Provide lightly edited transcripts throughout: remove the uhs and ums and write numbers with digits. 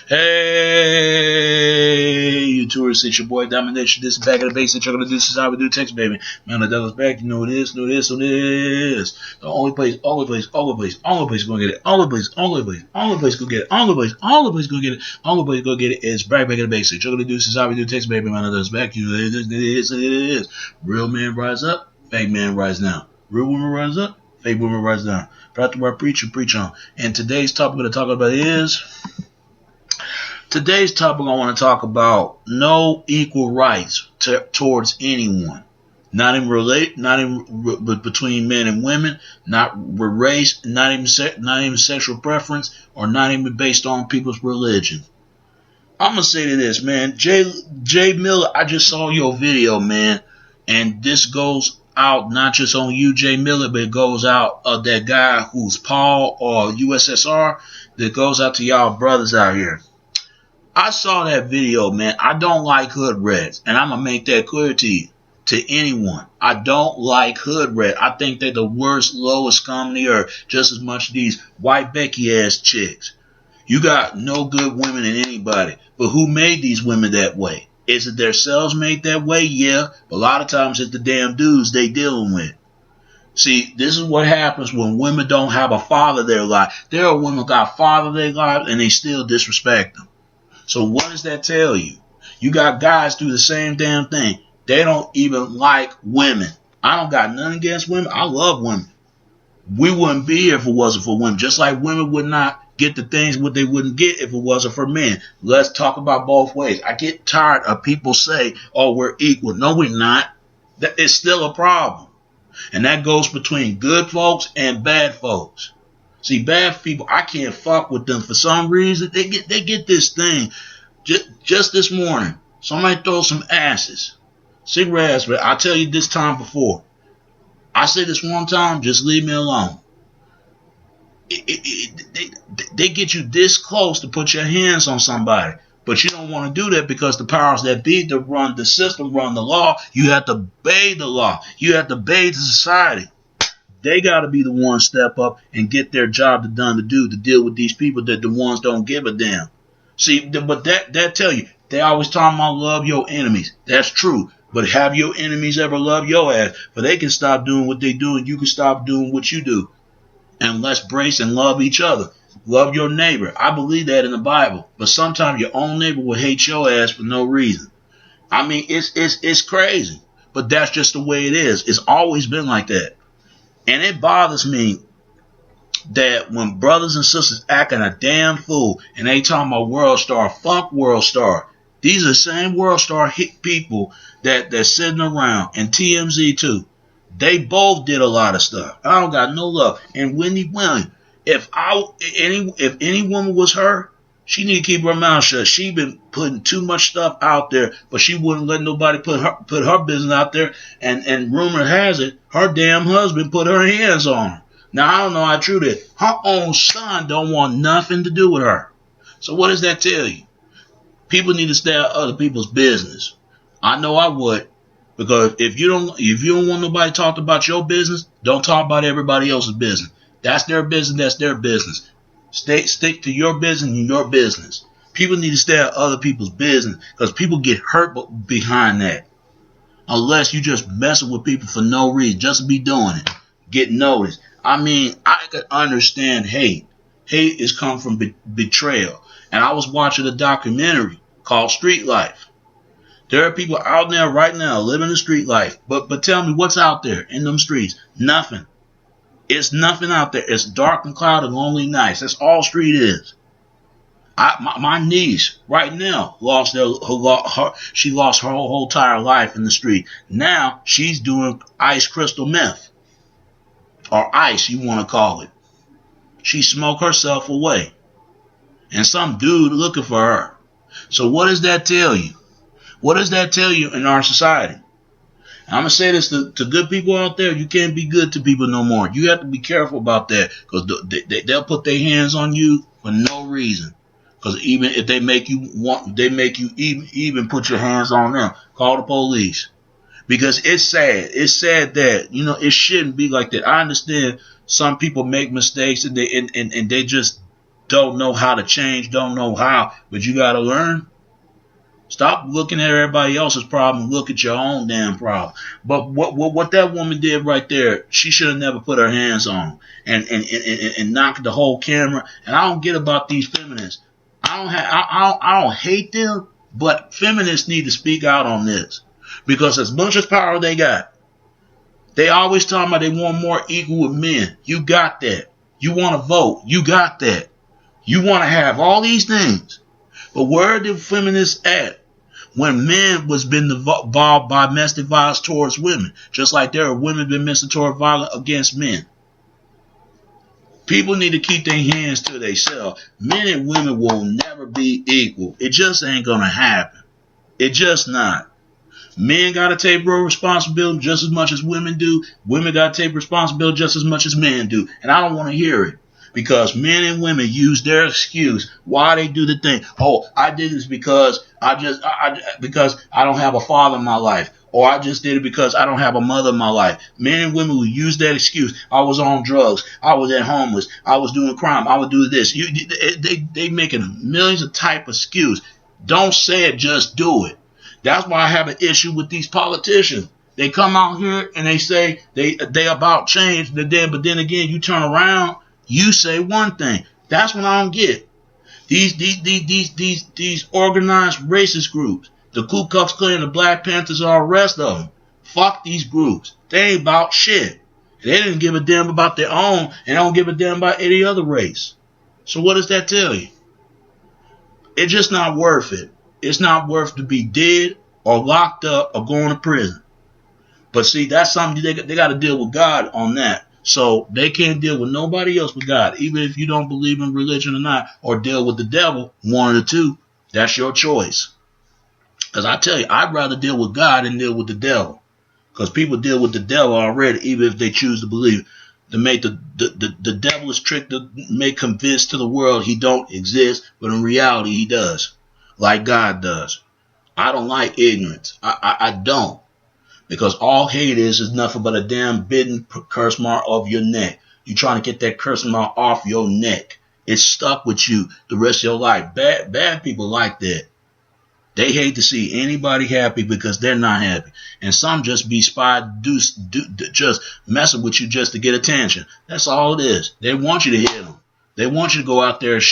Hey, you tourists, it's your boy Domination. This is back at the basics. You're gonna do this is how we do text, baby. Man, the devil's back. You know it is, know this, know this. The only place gonna get it. Only place gonna get it. Only place gonna get it. Only place gonna get it. Only place gonna get it is back at the basics. You're gonna do this is how we do text, baby. Man, the devil's back. You know it is. Real man rise up, fake man rise down. Real woman rise up, fake woman rise down. Proud to where preach on. And today's topic we're gonna talk about is. Today's topic I want to talk about no equal rights towards anyone, not in between men and women, not with race, not even sexual preference, or not even based on people's religion. I'm gonna say to this, man, Jay Miller. I just saw your video, man, and this goes out not just on you, Jay Miller, but it goes out of that guy who's Paul or USSR. That goes out to y'all brothers out here. I saw that video, man. I don't like hood rats, and I'm going to make that clear to you, to anyone. I don't like hood rats. I think they're the worst, lowest scum on the earth, just as much as these white Becky-ass chicks. You got no good women in anybody, but who made these women that way? Is it themselves made that way? Yeah, but a lot of times it's the damn dudes they dealing with. See, this is what happens when women don't have a father in their life. There are women who got a father in their life, and they still disrespect them. So what does that tell you? You got guys do the same damn thing. They don't even like women. I don't got nothing against women. I love women. We wouldn't be here if it wasn't for women. Just like women would not get the things what they wouldn't get if it wasn't for men. Let's talk about both ways. I get tired of people say, oh, we're equal. No, we're not. It's still a problem. And that goes between good folks and bad folks. See, bad people, I can't fuck with them for some reason. They get this thing. Just this morning, somebody throw some asses. Cigarettes, but I tell you this time before. I say this one time, just leave me alone. They get you this close to put your hands on somebody. But you don't want to do that because the powers that be that run the system, run the law. You have to obey the law. You have to obey the society. They got to be the ones step up and get their job done to deal with these people that the ones don't give a damn. See, but that tell you, they always talking about love your enemies. That's true. But have your enemies ever love your ass? For they can stop doing what they do and you can stop doing what you do. And let's brace and love each other. Love your neighbor. I believe that in the Bible. But sometimes your own neighbor will hate your ass for no reason. I mean, it's crazy. But that's just the way it is. It's always been like that. And it bothers me that when brothers and sisters acting a damn fool and they talking about World Star, fuck World Star. These are the same World Star hit people that's sitting around, and TMZ too. They both did a lot of stuff. I don't got no love. And Wendy Williams, if any woman was her, she need to keep her mouth shut. She been putting too much stuff out there, but she wouldn't let nobody put her business out there. And rumor has it, her damn husband put her hands on her. Now, I don't know how true that is. Her own son don't want nothing to do with her. So what does that tell you? People need to stay out of other people's business. I know I would. Because if you don't want nobody to talk about your business, don't talk about everybody else's business. That's their business, that's their business. Stick to your business and your business. People need to stay out of other people's business because people get hurt behind that. Unless you just messing with people for no reason, just to be doing it, get noticed. I mean, I could understand hate. Hate is come from betrayal. And I was watching a documentary called Street Life. There are people out there right now living the street life. But tell me what's out there in them streets? Nothing. It's nothing out there. It's dark and cloudy and lonely nights. That's all street is. My niece right now she lost her whole entire life in the street. Now she's doing ice crystal meth. Or ice, you want to call it. She smoked herself away. And some dude looking for her. So what does that tell you? What does that tell you in our society? I'm going to say this to good people out there. You can't be good to people no more. You have to be careful about that because they'll put their hands on you for no reason. Because even if they make you even put your hands on them. Call the police. Because it's sad. It's sad that, it shouldn't be like that. I understand some people make mistakes and they just don't know how to change, don't know how, but you got to learn. Stop looking at everybody else's problem. Look at your own damn problem. But what that woman did right there, she should have never put her hands on and knocked the whole camera. And I don't get about these feminists. I don't hate them, but feminists need to speak out on this because as much as power they got, they always talking about they want more equal with men. You got that. You want to vote. You got that. You want to have all these things. But where are the feminists at when men was been involved by domestic violence towards women? Just like there are women been menstrual violence against men. People need to keep their hands to themselves. Men and women will never be equal. It just ain't going to happen. It just not. Men got to take responsibility just as much as women do. Women got to take responsibility just as much as men do. And I don't want to hear it. Because men and women use their excuse why they do the thing. Oh, I did this because because I don't have a father in my life. Or I just did it because I don't have a mother in my life. Men and women will use that excuse. I was on drugs. I was at homeless. I was doing crime. I would do this. They making millions of type of excuse. Don't say it, just do it. That's why I have an issue with these politicians. They come out here and they say they about change, but then again you turn around, you say one thing. That's what I don't get. These organized racist groups, the Ku Klux Klan, the Black Panthers, all the rest of them. Fuck these groups. They ain't about shit. They didn't give a damn about their own and don't give a damn about any other race. So what does that tell you? It's just not worth it. It's not worth to be dead or locked up or going to prison. But see, that's something they got to deal with God on that. So they can't deal with nobody else but God, even if you don't believe in religion or not, or deal with the devil, one of the two. That's your choice. Because I tell you, I'd rather deal with God than deal with the devil. Because people deal with the devil already, even if they choose to believe. To make the devil's trick to make convince to the world he don't exist, but in reality he does, like God does. I don't like ignorance. I don't. Because all hate is nothing but a damn bitten curse mark of your neck. You're trying to get that curse mark off your neck. It's stuck with you the rest of your life. Bad people like that. They hate to see anybody happy because they're not happy. And some just be spied, just messing with you just to get attention. That's all it is. They want you to hit them. They want you to go out there and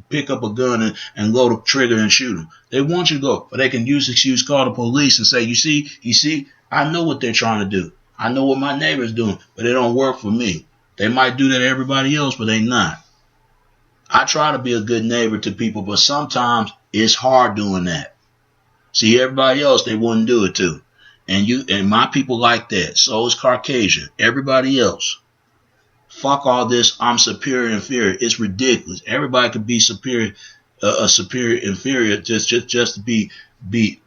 pick up a gun and load the trigger and shoot them. They want you to go, but they can use the excuse, call the police and say, you see, I know what they're trying to do. I know what my neighbor's doing, but it don't work for me. They might do that to everybody else, but they not. I try to be a good neighbor to people, but sometimes it's hard doing that. See, everybody else, they wouldn't do it to. And my people like that. So is Caucasian. Everybody else. Fuck all this, I'm superior, inferior. It's ridiculous. Everybody could be superior, superior, inferior, just to be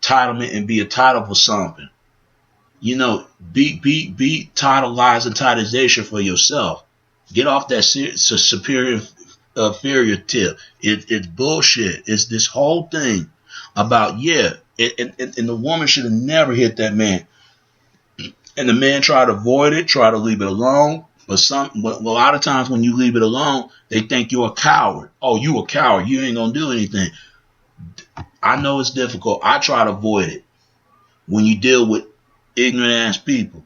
titlement and be a title for something. You know, be titleized and titleization for yourself. Get off that superior, inferior tip. It's bullshit. It's this whole thing about, and the woman should have never hit that man. And the man tried to avoid it, try to leave it alone. But a lot of times when you leave it alone, they think you're a coward. Oh, you a coward. You ain't going to do anything. I know it's difficult. I try to avoid it. When you deal with ignorant ass people,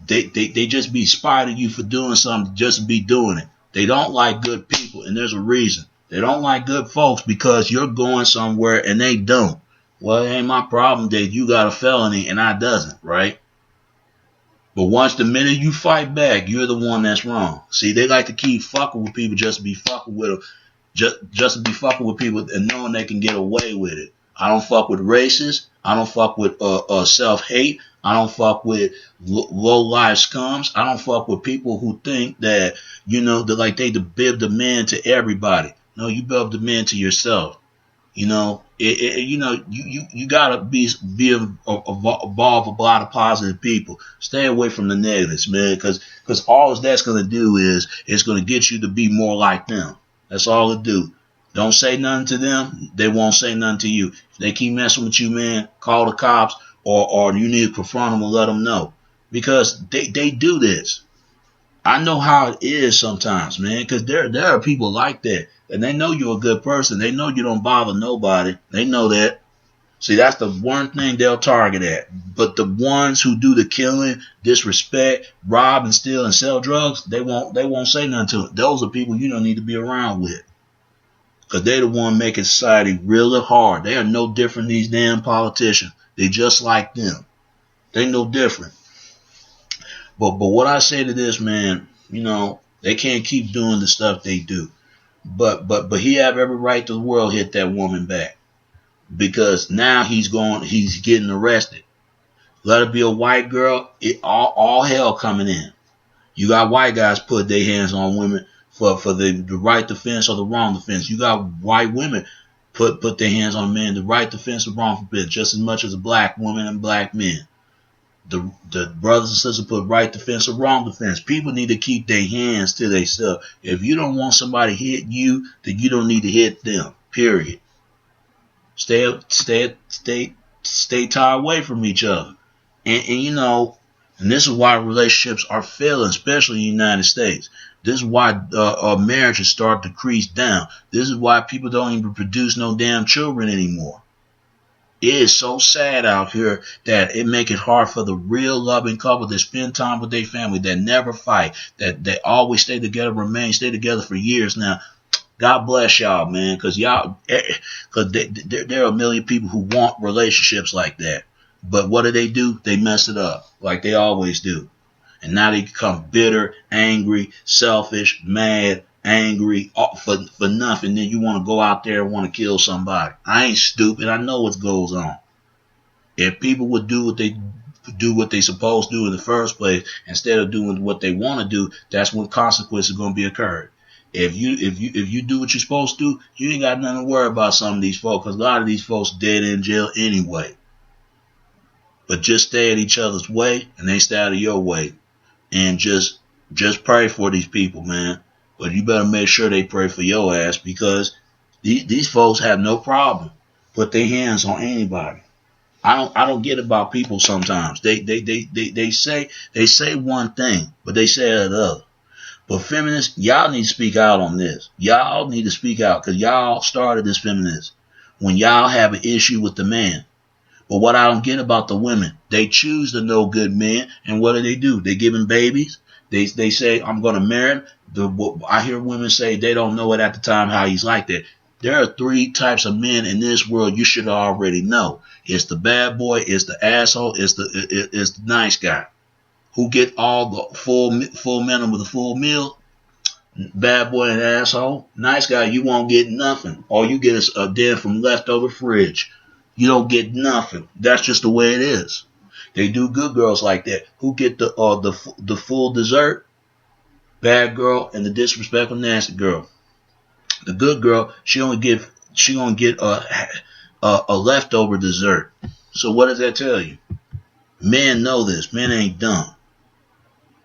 they just be spotting you for doing something just to be doing it. They don't like good people, and there's a reason. They don't like good folks because you're going somewhere and they don't. Well, it ain't my problem that you got a felony and I doesn't, right? But once the minute you fight back, you're the one that's wrong. See, they like to keep fucking with people just to be fucking with them, just to be fucking with people and knowing they can get away with it. I don't fuck with racists. I don't fuck with self-hate. I don't fuck with low-life scums. I don't fuck with people who think that, that like they bib the man to everybody. No, you bib the man to yourself. You gotta be involved with a lot of positive people. Stay away from the negatives, man, because all that's gonna do is it's gonna get you to be more like them. That's all it do. Don't say nothing to them. They won't say nothing to you. If they keep messing with you, man, call the cops or you need to confront them and let them know, because they do this. I know how it is sometimes, man, because there are people like that, and they know you're a good person. They know you don't bother nobody. They know that. See, that's the one thing they'll target at. But the ones who do the killing, disrespect, rob and steal and sell drugs, they won't say nothing to it. Those are people you don't need to be around with. Because they're the one making society really hard. They are no different than these damn politicians. They just like them. They no different. But what I say to this, man, they can't keep doing the stuff they do. But he have every right to the world hit that woman back. Because now he's getting arrested. Let it be a white girl, all hell coming in. You got white guys put their hands on women for the right defense or the wrong defense. You got white women put their hands on men, the right defense or wrong defense, just as much as a black woman and black men. The brothers and sisters put right defense or wrong defense. People need to keep their hands to themselves. If you don't want somebody to hit you, then you don't need to hit them. Period. Stay tied away from each other. And this is why relationships are failing, especially in the United States. This is why marriages start to decrease down. This is why people don't even produce no damn children anymore. It is so sad out here that it make it hard for the real loving couple that spend time with their family, that never fight, that they always stay together, stay together for years now. God bless y'all, man, because there are a million people who want relationships like that. But what do? They mess it up, like they always do. And now they become bitter, angry, selfish, mad, angry, for nothing. Then you want to go out there and want to kill somebody. I ain't stupid. I know what goes on. If people would do what they supposed to do in the first place, instead of doing what they want to do, that's when consequences are going to be occurred. If you do what you're supposed to do, you ain't got nothing to worry about some of these folks, because a lot of these folks dead in jail anyway. But just stay at each other's way, and they stay out of your way. And just pray for these people, man. But you better make sure they pray for your ass, because these folks have no problem put their hands on anybody. I don't get about people sometimes. They say one thing, but they say another. But feminists, y'all need to speak out on this. Y'all need to speak out, because y'all started this feminist when y'all have an issue with the man. But what I don't get about the women, they choose the no good men, and what do? They give him babies. They say, I'm going to marry him. I hear women say they don't know it at the time how he's like that. There are 3 types of men in this world you should already know. It's the bad boy, it's the asshole, it's the nice guy. Who get all the full men with a full meal. Bad boy and asshole. Nice guy, you won't get nothing. All you get is a den from leftover fridge. You don't get nothing. That's just the way it is. They do good girls like that. Who get the full dessert? Bad girl and the disrespectful nasty girl. The good girl, she gonna get a leftover dessert. So what does that tell you? Men know this. Men ain't dumb.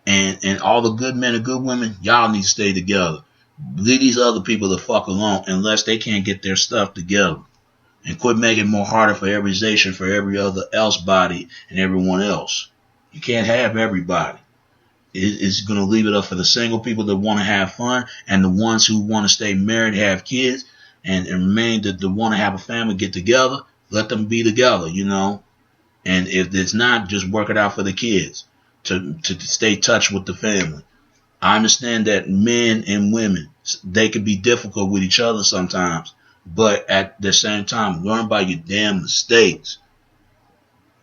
And all the good men and good women, y'all need to stay together. Leave these other people the fuck alone unless they can't get their stuff together. And quit making it more harder for every nation, for every other else body and everyone else. You can't have everybody. It's going to leave it up for the single people that want to have fun, and the ones who want to stay married, have kids, and remain that want to have a family, get together. Let them be together, And if it's not, just work it out for the kids to stay in touch with the family. I understand that men and women, they can be difficult with each other sometimes. But at the same time, learn by your damn mistakes.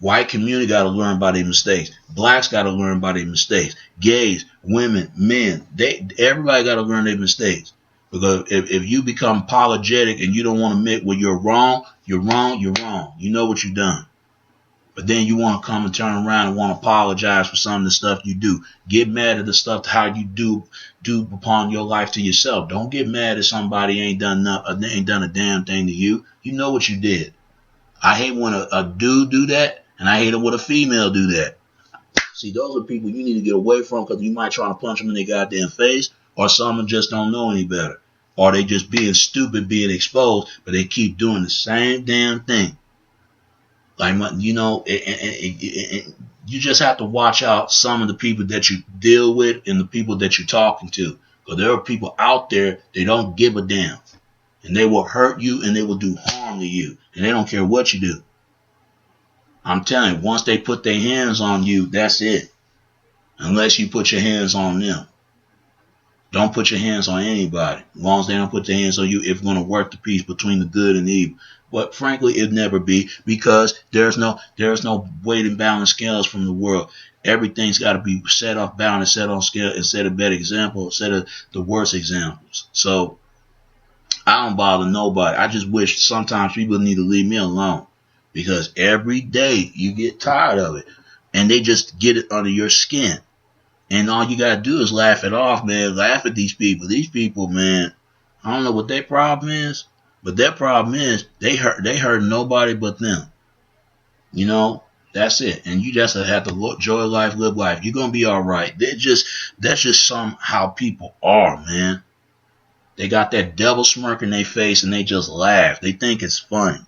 White community got to learn by their mistakes. Blacks got to learn by their mistakes. Gays, women, men, everybody got to learn their mistakes. Because if you become apologetic and you don't want to admit when you're wrong, you're wrong, you're wrong. You know what you've done. But then you want to come and turn around and want to apologize for some of the stuff you do. Get mad at the stuff, how you do upon your life to yourself. Don't get mad at somebody ain't done a damn thing to you. You know what you did. I hate when a dude do that, and I hate it when a female do that. See, those are people you need to get away from, because you might try to punch them in their goddamn face, or some just don't know any better. Or they just being stupid, being exposed, but they keep doing the same damn thing. Like, You just have to watch out some of the people that you deal with and the people that you're talking to. Because there are people out there, they don't give a damn. And they will hurt you and they will do harm to you. And they don't care what you do. I'm telling you, once they put their hands on you, that's it. Unless you put your hands on them. Don't put your hands on anybody. As long as they don't put their hands on you, it's going to work the peace between the good and the evil. But frankly, it'll never be, because there's no weight and balance scales from the world. Everything's got to be set off balance, set on scale, and set a better example, set of the worst examples. So I don't bother nobody. I just wish sometimes people need to leave me alone, because every day you get tired of it and they just get it under your skin. And all you gotta do is laugh it off, man. Laugh at these people. These people, man, I don't know what their problem is, but their problem is they hurt nobody but them. You know, that's it. And you just have to enjoy life, live life. You're gonna be all right. That's just somehow people are, man. They got that devil smirk in their face and they just laugh. They think it's funny.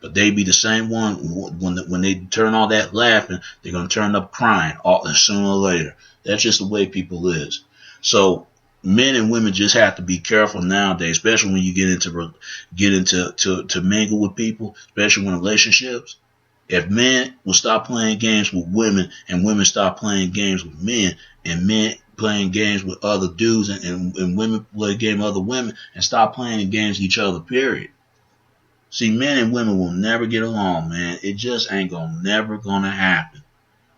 But they be the same one when they turn all that laughing, they're gonna turn up crying sooner or later. That's just the way people is. So men and women just have to be careful nowadays, especially when you get into to mingle with people, especially in relationships. If men will stop playing games with women and women stop playing games with men, and men playing games with other dudes and women play games with other women, and stop playing games with each other, period. See, men and women will never get along, man. It just ain't never gonna happen.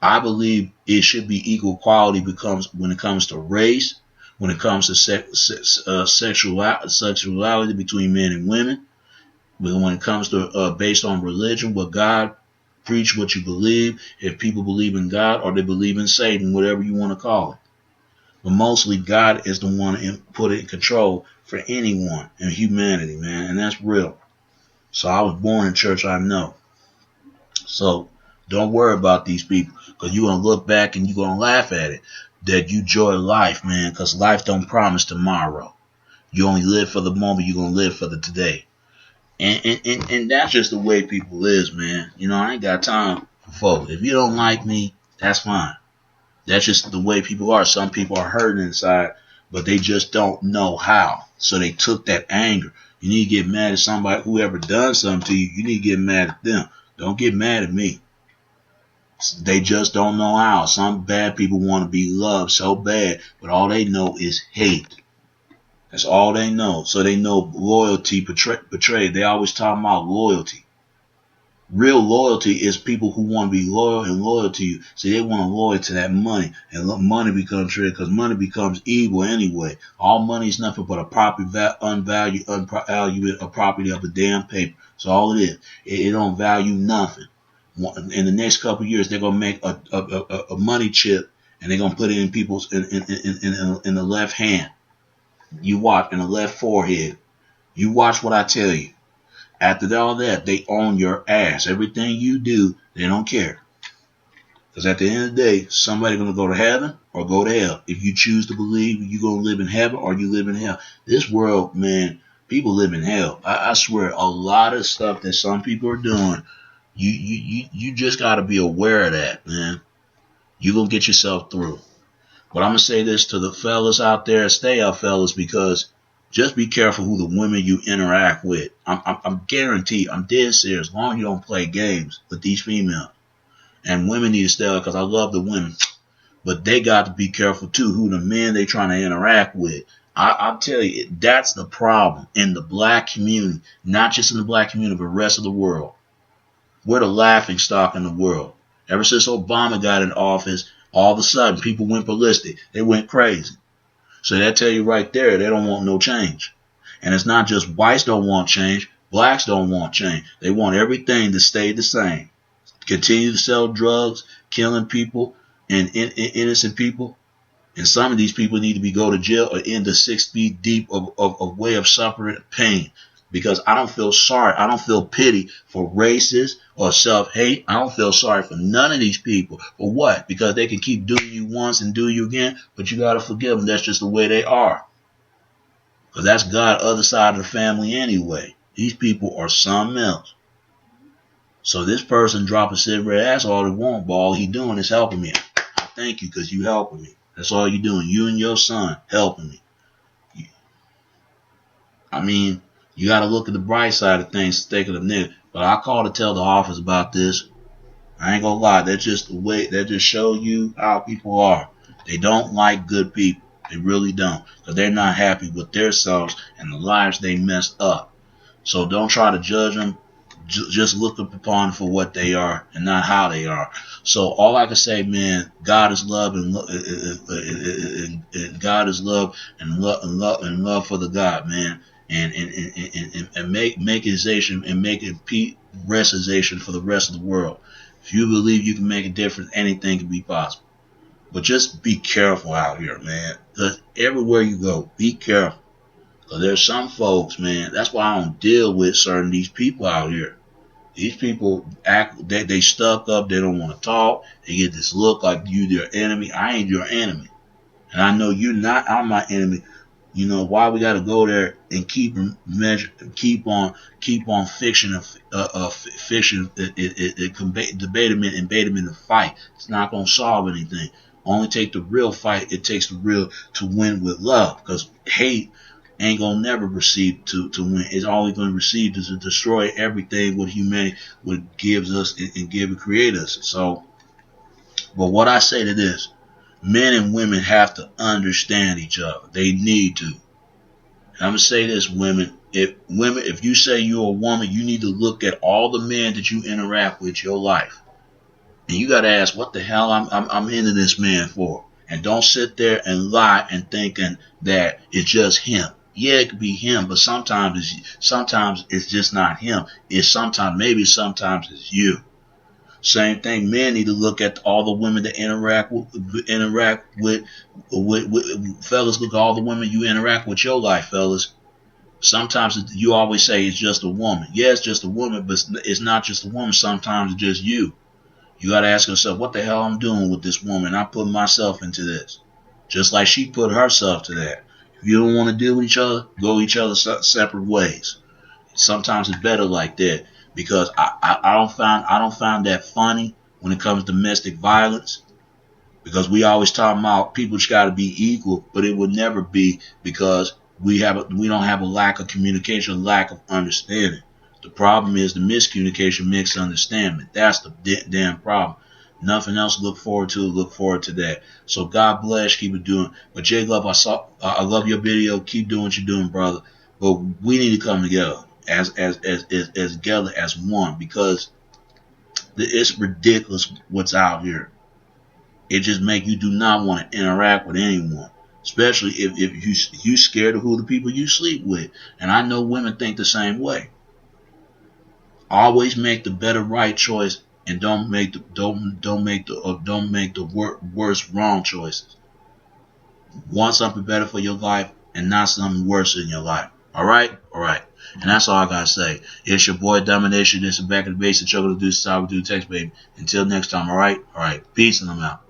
I believe it should be equal quality when it comes to race, when it comes to sexuality between men and women, when it comes to based on religion, what God preach, what you believe, if people believe in God or they believe in Satan, whatever you want to call it. But mostly God is the one put it in control for anyone in humanity, man, and that's real. So I was born in church, I know. So don't worry about these people, because you're going to look back and you're going to laugh at it. That you enjoy life, man, because life don't promise tomorrow. You only live for the moment. You're going to live for the today. And that's just the way people is, man. You know, I ain't got time for folks. If you don't like me, that's fine. That's just the way people are. Some people are hurting inside, but they just don't know how. So they took that anger. You need to get mad at somebody, whoever done something to you. You need to get mad at them. Don't get mad at me. They just don't know how. Some bad people want to be loved so bad, but all they know is hate. That's all they know. So they know loyalty betrayed. They always talk about loyalty. Real loyalty is people who want to be loyal and loyal to you. See, they want to loyal to that money. And money becomes trade, because money becomes evil anyway. All money is nothing but a property, unvalued a property of a damn paper. So all it is. It don't value nothing. In the next couple of years, they're going to make a money chip, and they're going to put it in people's in the left hand. You watch, in the left forehead. You watch what I tell you. After all that, they own your ass. Everything you do, they don't care. Because at the end of the day, somebody's going to go to heaven or go to hell. If you choose to believe you're going to live in heaven or you live in hell. This world, man, people live in hell. I swear, a lot of stuff that some people are doing, you just got to be aware of that, man. You're going to get yourself through. But I'm going to say this to the fellas out there. Stay out, fellas, because just be careful who the women you interact with. I'm guaranteed, I'm dead serious, as long as you don't play games with these females. And women need to stay out, because I love the women. But they got to be careful, too, who the men they trying to interact with. I'll tell you, that's the problem in the black community. Not just in the black community, but the rest of the world. We're the laughing stock in the world. Ever since Obama got in office, all of a sudden, people went ballistic. They went crazy. So that tell you right there, they don't want no change. And it's not just whites don't want change, blacks don't want change. They want everything to stay the same. Continue to sell drugs, killing people and innocent people. And some of these people need to go to jail or in the 6 feet deep of way of suffering pain. Because I don't feel sorry. I don't feel pity for racists or self-hate. I don't feel sorry for none of these people. For what? Because they can keep doing you once and do you again, but you got to forgive them. That's just the way they are. Because that's God's other side of the family anyway. These people are something else. So this person drop a cigarette, that's all they want, but all he doing is helping me. I thank you because you helping me. That's all you doing. You and your son helping me. I mean, you got to look at the bright side of things, think of the negative. But I called to tell the office about this. I ain't gonna lie, that's just the way, that just show you how people are. They don't like good people. They really don't. Because they're not happy with themselves and the lives they messed up. So don't try to judge them. Just look upon for what they are and not how they are. So all I can say, man, God is love and God is love and love for the God, man. And make it and make it resization for the rest of the world. If you believe you can make a difference, anything can be possible. But just be careful out here, man. Because everywhere you go, be careful. Because there's some folks, man, that's why I don't deal with certain these people out here. These people act, they stuck up, they don't want to talk. They get this look like you their enemy. I ain't your enemy. And I know you're not, I'm my enemy. You know why we got to go there and keep on fiction, debatement and batement and fight. It's not gonna solve anything. Only take the real fight. It takes the real to win with love, because hate ain't gonna never receive to win. It's always gonna receive to destroy everything what humanity what gives us and give and create us. So, but what I say to this. Men and women have to understand each other. They need to. And I'm gonna say this, women. If you say you're a woman, you need to look at all the men that you interact with your life, and you gotta ask, what the hell I'm into this man for? And don't sit there and lie and thinking that it's just him. Yeah, it could be him, but sometimes it's just not him. It's sometimes it's you. Same thing. Men need to look at all the women that interact with fellas. Look at all the women you interact with your life, fellas. Sometimes you always say it's just a woman. Yeah, it's just a woman, but it's not just a woman. Sometimes it's just you. You got to ask yourself, what the hell I'm doing with this woman? I put myself into this, just like she put herself to that. If you don't want to deal with each other, go each other's separate ways. Sometimes it's better like that. Because I don't find that funny when it comes to domestic violence, because we always talk about people just got to be equal, but it would never be, because we don't have a lack of communication, lack of understanding. The problem is the miscommunication, misunderstanding. That's the damn problem. Nothing else to look forward to. Look forward to that. So God bless. Keep it doing. But J Love, I love your video. Keep doing what you're doing, brother. But we need to come together. As together as one, because it's ridiculous what's out here. It just make you do not want to interact with anyone, especially if you scared of who the people you sleep with. And I know women think the same way. Always make the better right choice, and don't make the worst wrong choices. Want something better for your life and not something worse in your life. All right. And that's all I gotta say. It's your boy Domination. This is Back in the Base. The trouble to do is how we do text, baby. Until next time, all right? Peace, and I'm out.